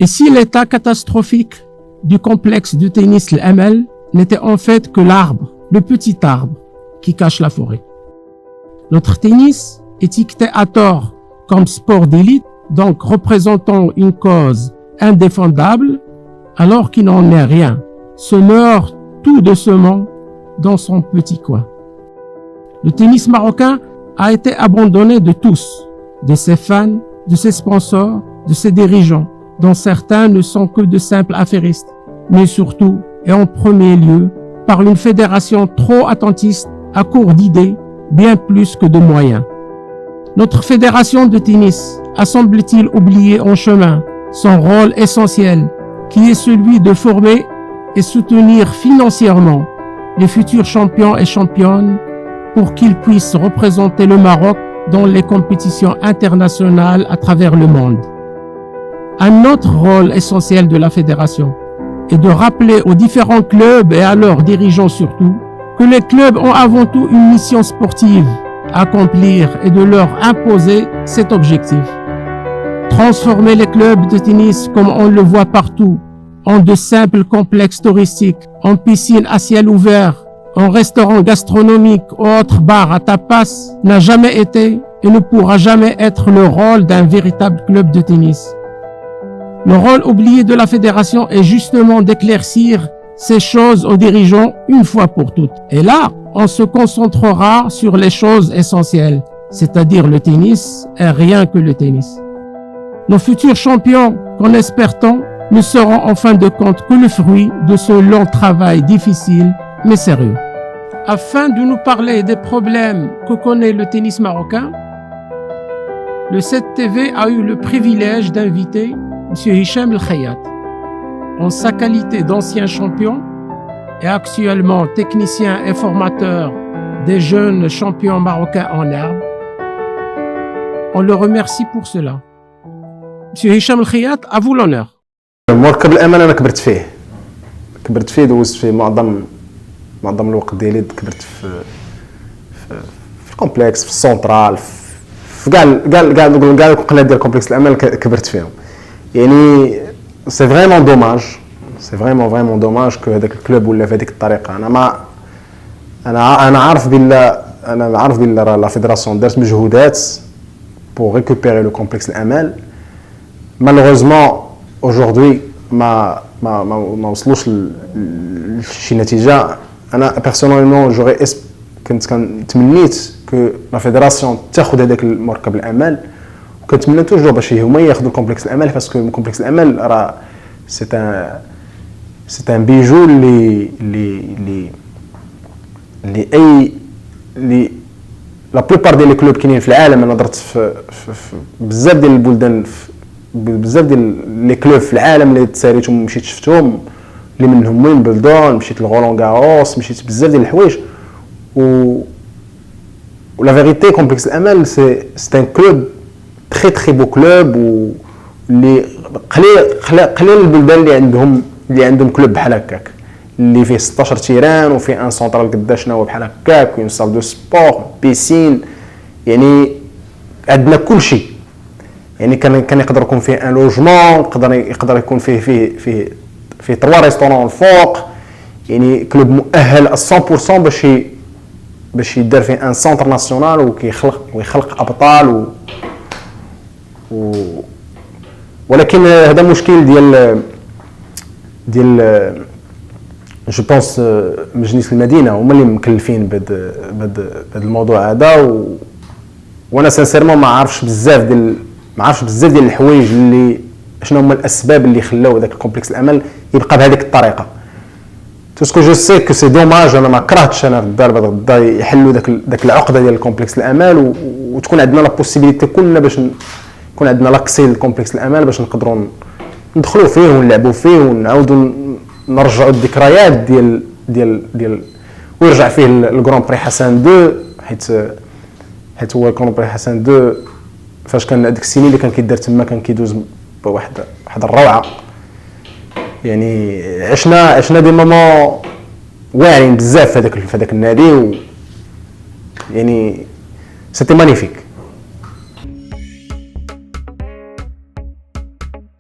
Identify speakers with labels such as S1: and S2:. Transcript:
S1: Et si l'état catastrophique du complexe du tennis l'Amal n'était en fait que l'arbre, le petit arbre qui cache la forêt. Notre tennis, étiqueté à tort comme sport d'élite, donc représentant une cause indéfendable, alors qu'il n'en est rien, se meurt tout doucement dans son petit coin. Le tennis marocain a été abandonné de tous, de ses fans, de ses sponsors, de ses dirigeants, dont certains ne sont que de simples affairistes, mais surtout et en premier lieu par une fédération trop attentiste, à court d'idées, bien plus que de moyens. Notre fédération de tennis a semble-t-il oublié en chemin son rôle essentiel, qui est celui de former et soutenir financièrement les futurs champions et championnes pour qu'ils puissent représenter le Maroc dans les compétitions internationales à travers le monde. Un autre rôle essentiel de la fédération est de rappeler aux différents clubs et à leurs dirigeants surtout que les clubs ont avant tout une mission sportive à accomplir et de leur imposer cet objectif. Transformer les clubs de tennis comme on le voit partout en de simples complexes touristiques, en piscines à ciel ouvert, en restaurants gastronomiques ou autres bars à tapas n'a jamais été et ne pourra jamais être le rôle d'un véritable club de tennis. Le rôle oublié de la fédération est justement d'éclaircir ces choses aux dirigeants une fois pour toutes. Et là, on se concentrera sur les choses essentielles, c'est-à-dire le tennis et rien que le tennis. Nos futurs champions, qu'on espère tant, ne seront en fin de compte que le fruit de ce long travail difficile mais sérieux. Afin de nous parler des problèmes que connaît le tennis marocain, le 7TV a eu le privilège d'inviter M. Hicham El Khayat, en sa qualité d'ancien champion et actuellement technicien et formateur des jeunes champions marocains en herbe. On le remercie pour cela. M. Hicham El Khayat, à vous l'honneur.
S2: مركب الأمان أنا كبرت فيه دوزت فيه معظم الوقت ديالي كبرت في الكومبلكس في السونترال في كاع القناه ديال كومبلكس الأمان كبرت فيهم يعني سي فريمون دوماج سي فريمون دوماج كو هذاك الكلوب ولا بهذيك الطريقه انا عارف بلا راه لا فيدراسيون دارت مجهودات pour récupérer le complexe الأمان malheureusement aujourd'hui ما وصلوش لشي نتيجه. انا بيرسونيلمون جوري كنت تمنيت كو لا فيدراسيون تاخذ هذاك المركب الامال وكنتمنى توجور باش هما ياخذوا الكومبلكس الامال باسكو الكومبلكس الامال راه سي ان بيجو لي لا بلوبار ديال لي كلوب كاينين في العالم. انا درت في بزاف ديال البلدان بزاف ديال لي كلوب في العالم اللي تساليتهم ومشيت شفتهم اللي منهم ويمبلدون مشيت لغولون غاروس مشيت بزاف ديال الحوايج و لا فيريتي كومبلكس الامل سي ان كلوب تري بو كلوب واللي قليل البلدان اللي عندهم كلوب بحال هكاك اللي فيه 16 تيران وفيه ان سونترال قداشنا هو بحال هكاك وين سال دو سبور بيسين يعني عندنا كل شيء يعني كان يقدر يكون فيه ان لوجمون يقدر يكون فيه 3 ريستورون الفوق يعني كلوب مؤهل 100% باش يدار فيه ان سونتر ناسيونال ويخلق ابطال ولكن هذا مشكل ديال جو بونس مجلس المدينه هما اللي مكلفين بهذا الموضوع هذا وانا سانسيرمون ما عارفش بزاف ديال الحوايج اللي شنو هما الاسباب اللي خلاو داك الكومبلكس الامل يبقى بهذيك الطريقه. تو سكو جو سي كو سي دوماج انا ما كرهتش انا غدا يحلوا داك العقده ديال الكومبلكس الامل وتكون عندنا لا بوسيبيليتي كلنا باش يكون عندنا لاكسي للكومبلكس الامل باش نقدروا ندخلوا فيه ونلعبوا فيه ونعاودوا نرجعوا الذكريات ديال ويرجع فيه الكرون بري حسن 2 حيت هو الكرون بري حسن 2 فاش كان هذيك السنين اللي كان كيدار تما كان كيدوز بواحد الروعه يعني عشنا دي مومون واعرين بزاف في هذاك النادي يعني سيتي مانيفيك.